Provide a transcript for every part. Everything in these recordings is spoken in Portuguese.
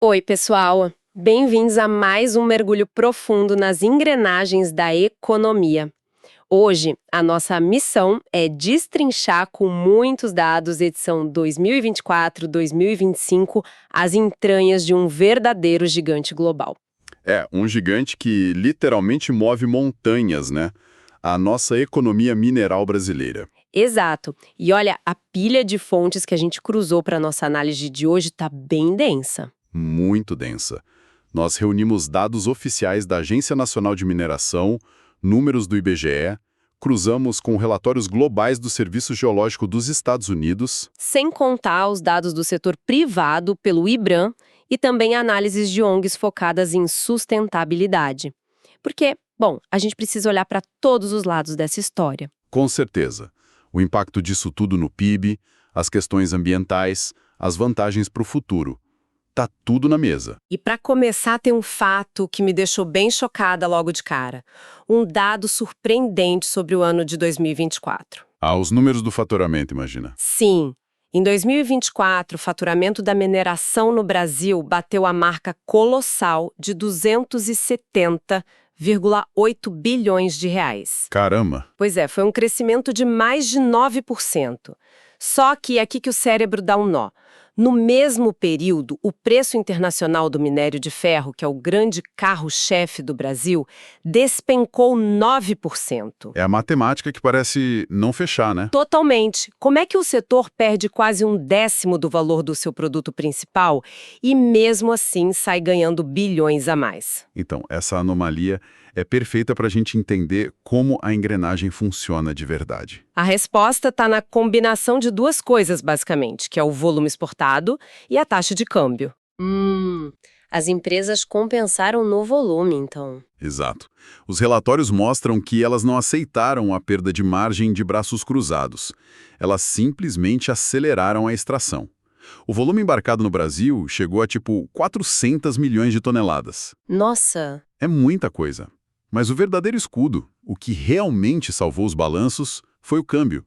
Oi, pessoal! Bem-vindos a mais um mergulho profundo nas engrenagens da economia. Hoje, a nossa missão é destrinchar com muitos dados, edição 2024-2025, as entranhas de um verdadeiro gigante global. É, um gigante que literalmente move montanhas, né? A nossa economia mineral brasileira. Exato. E olha, a pilha de fontes que a gente cruzou para nossa análise de hoje está bem densa. Muito densa. Nós reunimos dados oficiais da Agência Nacional de Mineração, números do IBGE, cruzamos com relatórios globais do Serviço Geológico dos Estados Unidos. Sem contar os dados do setor privado pelo IBRAM e também análises de ONGs focadas em sustentabilidade. Porque, bom, a gente precisa olhar para todos os lados dessa história. Com certeza. O impacto disso tudo no PIB, as questões ambientais, as vantagens para o futuro. Tá tudo na mesa. E para começar, tem um fato que me deixou bem chocada logo de cara. Um dado surpreendente sobre o ano de 2024. Ah, os números do faturamento, imagina. Sim, em 2024, o faturamento da mineração no Brasil bateu a marca colossal de 270,8 bilhões de reais. Caramba! Pois é, foi um crescimento de mais de 9%. Só que é aqui que o cérebro dá um nó. No mesmo período, o preço internacional do minério de ferro, que é o grande carro-chefe do Brasil, despencou 9%. É a matemática que parece não fechar, né? Totalmente. Como é que o setor perde quase 1/10 do valor do seu produto principal e, mesmo assim, sai ganhando bilhões a mais? Então, essa anomalia é perfeita para a gente entender como a engrenagem funciona de verdade. A resposta está na combinação de duas coisas, basicamente, que é o volume exportado e a taxa de câmbio. As empresas compensaram no volume, então. Exato. Os relatórios mostram que elas não aceitaram a perda de margem de braços cruzados. Elas simplesmente aceleraram a extração. O volume embarcado no Brasil chegou a 400 milhões de toneladas. Nossa! É muita coisa. Mas o verdadeiro escudo, o que realmente salvou os balanços, foi o câmbio.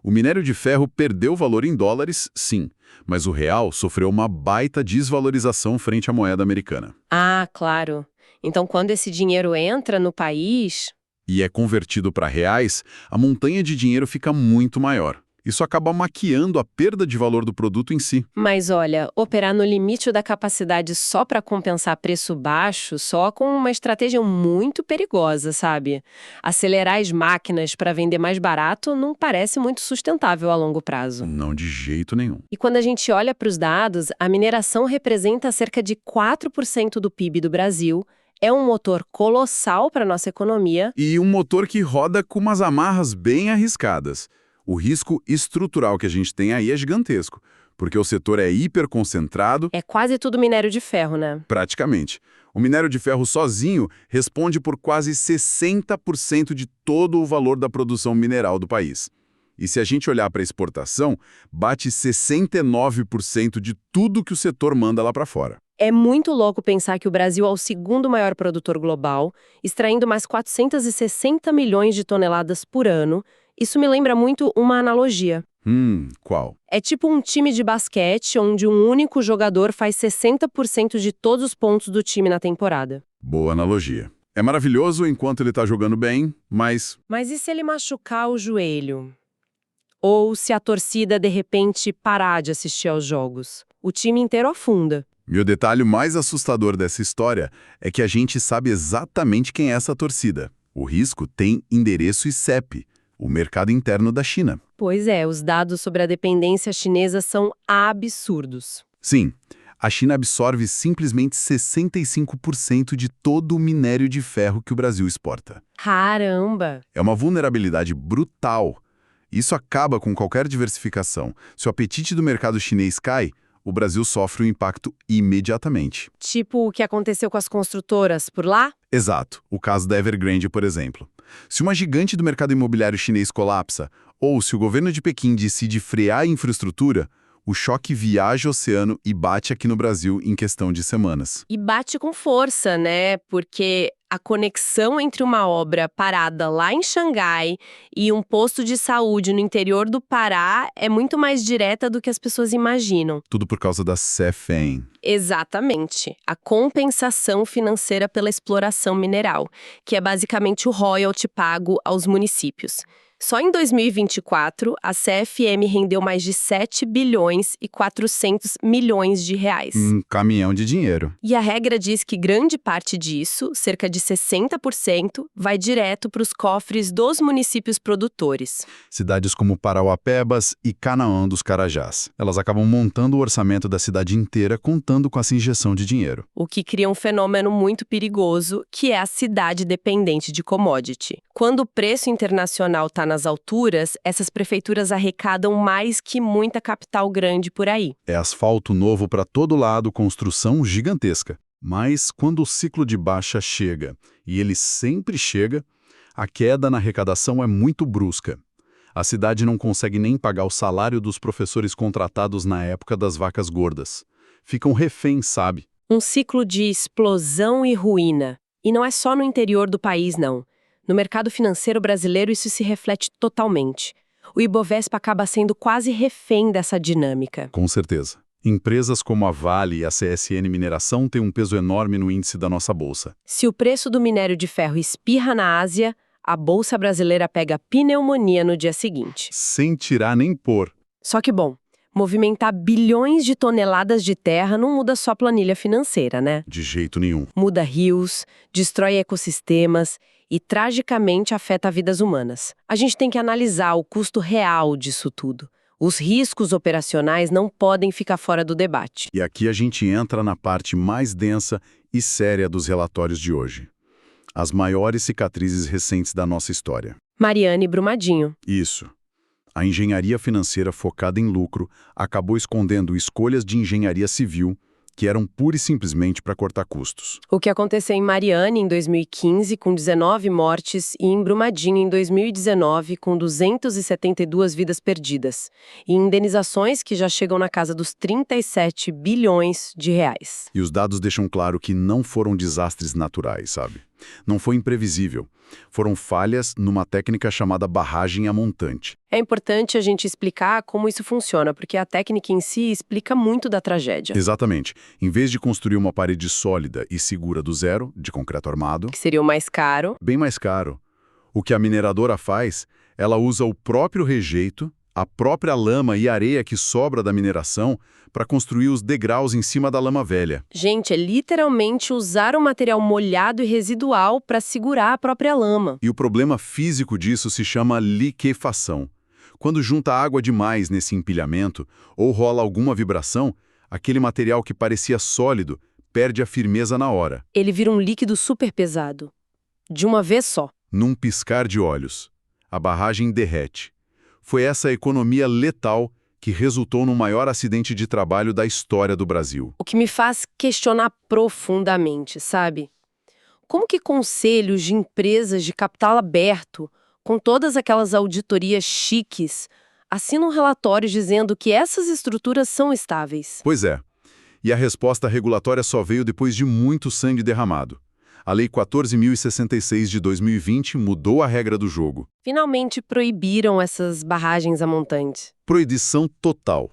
O minério de ferro perdeu valor em dólares, sim, mas o real sofreu uma baita desvalorização frente à moeda americana. Ah, claro. Então, quando esse dinheiro entra no país... E é convertido para reais, a montanha de dinheiro fica muito maior. Isso acaba maquiando a perda de valor do produto em si. Mas olha, operar no limite da capacidade só para compensar preço baixo, só com uma estratégia muito perigosa, sabe? Acelerar as máquinas para vender mais barato não parece muito sustentável a longo prazo. Não de jeito nenhum. E quando a gente olha para os dados, a mineração representa cerca de 4% do PIB do Brasil, é um motor colossal para a nossa economia. E um motor que roda com umas amarras bem arriscadas. O risco estrutural que a gente tem aí é gigantesco, porque o setor é hiperconcentrado. É quase tudo minério de ferro, né? Praticamente. O minério de ferro sozinho responde por quase 60% de todo o valor da produção mineral do país. E se a gente olhar para a exportação, bate 69% de tudo que o setor manda lá para fora. É muito louco pensar que o Brasil é o segundo maior produtor global, extraindo mais 460 milhões de toneladas por ano. Isso me lembra muito uma analogia. Qual? É tipo um time de basquete onde um único jogador faz 60% de todos os pontos do time na temporada. Boa analogia. É maravilhoso enquanto ele está jogando bem, mas... Mas e se ele machucar o joelho? Ou se a torcida, de repente, parar de assistir aos jogos? O time inteiro afunda. E o detalhe mais assustador dessa história é que a gente sabe exatamente quem é essa torcida. O risco tem endereço e CEP, o mercado interno da China. Pois é, os dados sobre a dependência chinesa são absurdos. Sim, a China absorve simplesmente 65% de todo o minério de ferro que o Brasil exporta. Caramba! É uma vulnerabilidade brutal. Isso acaba com qualquer diversificação. Se o apetite do mercado chinês cai, o Brasil sofre um impacto imediatamente. Tipo o que aconteceu com as construtoras por lá? Exato, o caso da Evergrande, por exemplo. Se uma gigante do mercado imobiliário chinês colapsa, ou se o governo de Pequim decide frear a infraestrutura, o choque viaja o oceano e bate aqui no Brasil em questão de semanas. E bate com força, né? Porque a conexão entre uma obra parada lá em Xangai e um posto de saúde no interior do Pará é muito mais direta do que as pessoas imaginam. Tudo por causa da CFEM. Exatamente. A compensação financeira pela exploração mineral, que é basicamente o royalty pago aos municípios. Só em 2024, a CFM rendeu mais de 7 bilhões e 400 milhões de reais. Um caminhão de dinheiro. E a regra diz que grande parte disso, cerca de 60%, vai direto para os cofres dos municípios produtores. Cidades como Parauapebas e Canaã dos Carajás. Elas acabam montando o orçamento da cidade inteira contando com essa injeção de dinheiro. O que cria um fenômeno muito perigoso, que é a cidade dependente de commodity. Quando o preço internacional está nas alturas, essas prefeituras arrecadam mais que muita capital grande por aí. É asfalto novo para todo lado, construção gigantesca. Mas quando o ciclo de baixa chega, e ele sempre chega, a queda na arrecadação é muito brusca. A cidade não consegue nem pagar o salário dos professores contratados na época das vacas gordas. Ficam reféns, sabe? Um ciclo de explosão e ruína. E não é só no interior do país, não. No mercado financeiro brasileiro, isso se reflete totalmente. O Ibovespa acaba sendo quase refém dessa dinâmica. Com certeza. Empresas como a Vale e a CSN Mineração têm um peso enorme no índice da nossa bolsa. Se o preço do minério de ferro espirra na Ásia, a bolsa brasileira pega pneumonia no dia seguinte. Sem tirar nem pôr. Só que, bom, movimentar bilhões de toneladas de terra não muda só a planilha financeira, né? De jeito nenhum. Muda rios, destrói ecossistemas e, tragicamente, afeta vidas humanas. A gente tem que analisar o custo real disso tudo. Os riscos operacionais não podem ficar fora do debate. E aqui a gente entra na parte mais densa e séria dos relatórios de hoje. As maiores cicatrizes recentes da nossa história. Mariane Brumadinho. Isso. A engenharia financeira focada em lucro acabou escondendo escolhas de engenharia civil que eram pura e simplesmente para cortar custos. O que aconteceu em Mariane em 2015, com 19 mortes, e em Brumadinho em 2019, com 272 vidas perdidas, e indenizações que já chegam na casa dos 37 bilhões de reais. E os dados deixam claro que não foram desastres naturais, sabe? Não foi imprevisível. Foram falhas numa técnica chamada barragem a montante. É importante a gente explicar como isso funciona, porque a técnica em si explica muito da tragédia. Exatamente. Em vez de construir uma parede sólida e segura do zero, de concreto armado, Que seria o mais caro. bem mais caro, o que a mineradora faz, ela usa o próprio rejeito, a própria lama e areia que sobra da mineração para construir os degraus em cima da lama velha. Gente, é literalmente usar um material molhado e residual para segurar a própria lama. E o problema físico disso se chama liquefação. Quando junta água demais nesse empilhamento ou rola alguma vibração, aquele material que parecia sólido perde a firmeza na hora. Ele vira um líquido super pesado. De uma vez só. Num piscar de olhos, a barragem derrete. Foi essa economia letal que resultou no maior acidente de trabalho da história do Brasil. O que me faz questionar profundamente, sabe? Como que conselhos de empresas de capital aberto, com todas aquelas auditorias chiques, assinam relatórios dizendo que essas estruturas são estáveis? Pois é. E a resposta regulatória só veio depois de muito sangue derramado. A Lei 14.066 de 2020 mudou a regra do jogo. Finalmente proibiram essas barragens a montante. Proibição total.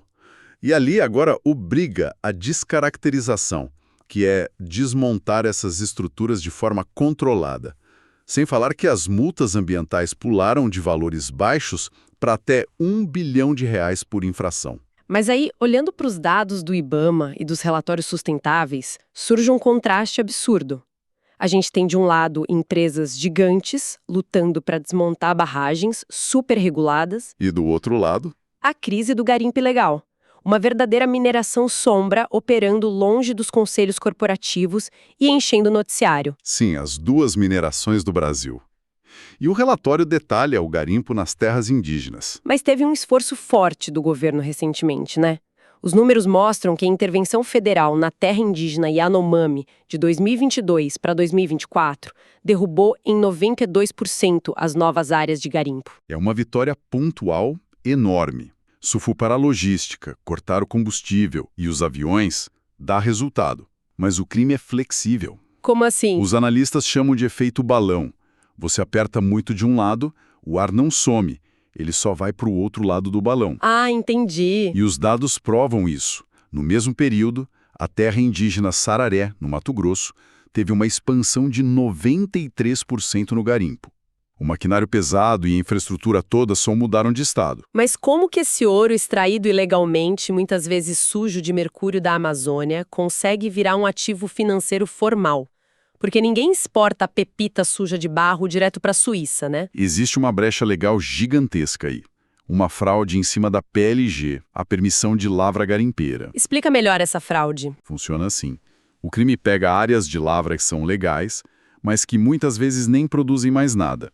E ali agora obriga a descaracterização, que é desmontar essas estruturas de forma controlada. Sem falar que as multas ambientais pularam de valores baixos para até R$ 1 bilhão por infração. Mas aí, olhando para os dados do IBAMA e dos relatórios sustentáveis, surge um contraste absurdo. A gente tem, de um lado, empresas gigantes lutando para desmontar barragens super reguladas. E do outro lado, A crise do garimpo ilegal. Uma verdadeira mineração sombra operando longe dos conselhos corporativos e enchendo o noticiário. sim, as duas minerações do Brasil. E o relatório detalha o garimpo nas terras indígenas. Mas teve um esforço forte do governo recentemente, né? Os números mostram que a intervenção federal na terra indígena Yanomami de 2022 para 2024 derrubou em 92% as novas áreas de garimpo. É uma vitória pontual enorme. Sufu para a logística, cortar o combustível e os aviões dá resultado. Mas o crime é flexível. Como assim? Os analistas chamam de efeito balão. Você aperta muito de um lado, o ar não some, ele só vai para o outro lado do balão. Ah, entendi. E os dados provam isso. No mesmo período, a terra indígena Sararé, no Mato Grosso, teve uma expansão de 93% no garimpo. O maquinário pesado e a infraestrutura toda só mudaram de estado. Mas como que esse ouro extraído ilegalmente, muitas vezes sujo de mercúrio da Amazônia, consegue virar um ativo financeiro formal? Porque ninguém exporta a pepita suja de barro direto para a Suíça, né? Existe uma brecha legal gigantesca aí. Uma fraude em cima da PLG, a permissão de lavra garimpeira. Explica melhor essa fraude. Funciona assim. O crime pega áreas de lavra que são legais, mas que muitas vezes nem produzem mais nada.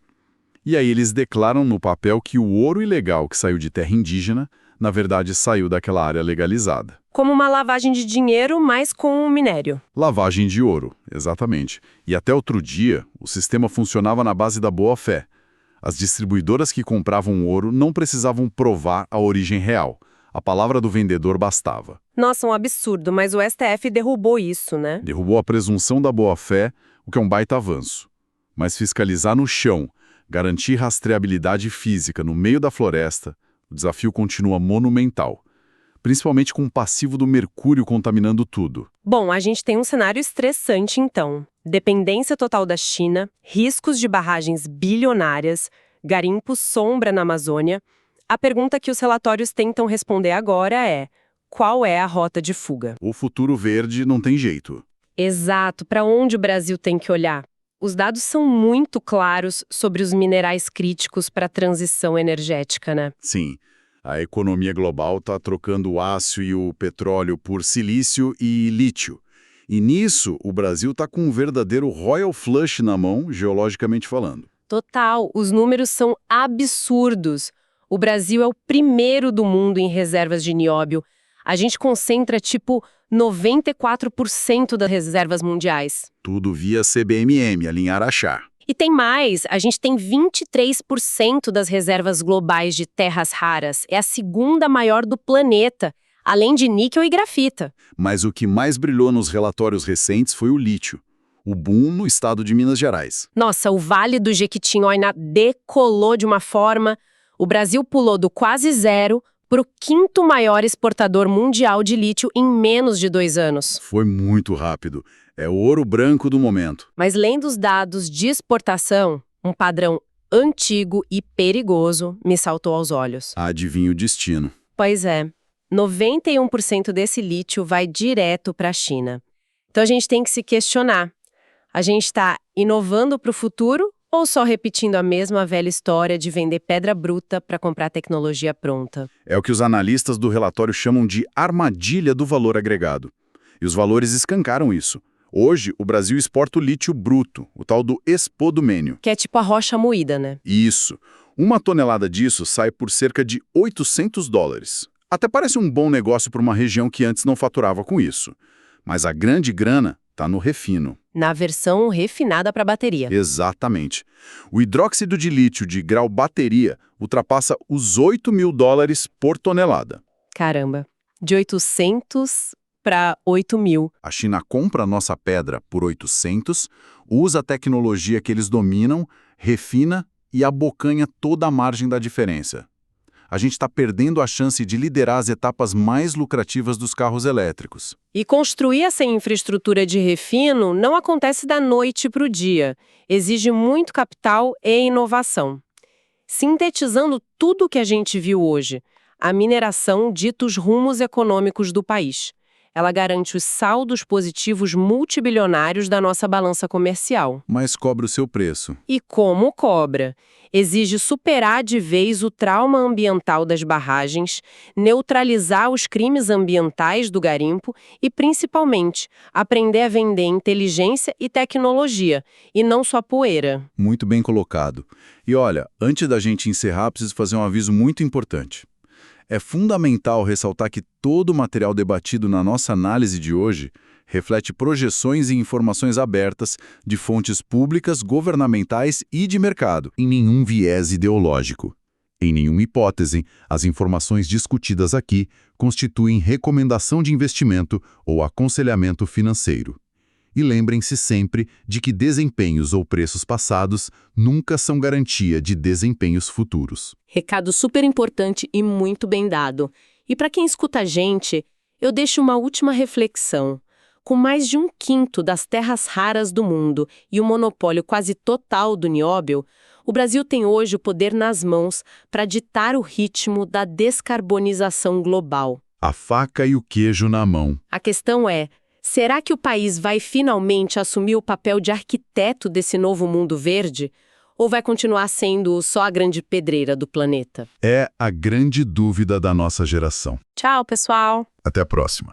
E aí eles declaram no papel que o ouro ilegal que saiu de terra indígena, na verdade saiu daquela área legalizada. Como uma lavagem de dinheiro, mas com o minério. Lavagem de ouro, exatamente. E até outro dia, o sistema funcionava na base da boa-fé. As distribuidoras que compravam ouro não precisavam provar a origem real. A palavra do vendedor bastava. Nossa, um absurdo, mas o STF derrubou isso, né? Derrubou a presunção da boa-fé, o que é um baita avanço. Mas fiscalizar no chão, garantir rastreabilidade física no meio da floresta, o desafio continua monumental. Principalmente com o passivo do mercúrio contaminando tudo. Bom, a gente tem um cenário estressante, então. Dependência total da China, riscos de barragens bilionárias, garimpos sombra na Amazônia. A pergunta que os relatórios tentam responder agora é: qual é a rota de fuga? O futuro verde não tem jeito. Exato, para onde o Brasil tem que olhar? Os dados são muito claros sobre os minerais críticos para a transição energética, né? Sim. A economia global está trocando o aço e o petróleo por silício e lítio. E nisso, o Brasil está com um verdadeiro royal flush na mão, geologicamente falando. Total, os números são absurdos. O Brasil é o primeiro do mundo em reservas de nióbio. A gente concentra, tipo, 94% das reservas mundiais. Tudo via CBMM, ali em Araxá. E tem mais, a gente tem 23% das reservas globais de terras raras. É a segunda maior do planeta, além de níquel e grafita. Mas o que mais brilhou nos relatórios recentes foi o lítio. O boom no estado de Minas Gerais. Nossa, o Vale do Jequitinhonha decolou de uma forma. O Brasil pulou do quase zero para o quinto maior exportador mundial de lítio em menos de 2 anos. Foi muito rápido. É o ouro branco do momento. Mas lendo os dados de exportação, um padrão antigo e perigoso me saltou aos olhos. Adivinha o destino. Pois é, 91% desse lítio vai direto para a China. Então a gente tem que se questionar. A gente está inovando para o futuro ou só repetindo a mesma velha história de vender pedra bruta para comprar tecnologia pronta? É o que os analistas do relatório chamam de armadilha do valor agregado. E os valores escancaram isso. Hoje, o Brasil exporta o lítio bruto, o tal do espodumênio. Que é tipo a rocha moída, né? Isso. 1 tonelada disso sai por cerca de $800. Até parece um bom negócio para uma região que antes não faturava com isso. Mas a grande grana está no refino. Na versão refinada para bateria. Exatamente. O hidróxido de lítio de grau bateria ultrapassa os $8.000 por tonelada. Caramba, de 800 para 8.000. A China compra a nossa pedra por 800, usa a tecnologia que eles dominam, refina e abocanha toda a margem da diferença. A gente está perdendo a chance de liderar as etapas mais lucrativas dos carros elétricos. E construir essa infraestrutura de refino não acontece da noite para o dia. Exige muito capital e inovação. Sintetizando tudo o que a gente viu hoje, a mineração dita os rumos econômicos do país. Ela garante os saldos positivos multibilionários da nossa balança comercial. Mas cobra o seu preço. E como cobra? Exige superar de vez o trauma ambiental das barragens, neutralizar os crimes ambientais do garimpo e, principalmente, aprender a vender inteligência e tecnologia, e não só poeira. Muito bem colocado. E olha, antes da gente encerrar, preciso fazer um aviso muito importante. É fundamental ressaltar que todo o material debatido na nossa análise de hoje reflete projeções e informações abertas de fontes públicas, governamentais e de mercado, em nenhum viés ideológico. Em nenhuma hipótese, as informações discutidas aqui constituem recomendação de investimento ou aconselhamento financeiro. E lembrem-se sempre de que desempenhos ou preços passados nunca são garantia de desempenhos futuros. Recado super importante e muito bem dado. E para quem escuta a gente, eu deixo uma última reflexão. Com mais de 1/5 das terras raras do mundo e o monopólio quase total do nióbio, o Brasil tem hoje o poder nas mãos para ditar o ritmo da descarbonização global. A faca e o queijo na mão. A questão é, será que o país vai finalmente assumir o papel de arquiteto desse novo mundo verde? Ou vai continuar sendo só a grande pedreira do planeta? É a grande dúvida da nossa geração. Tchau, pessoal! Até a próxima.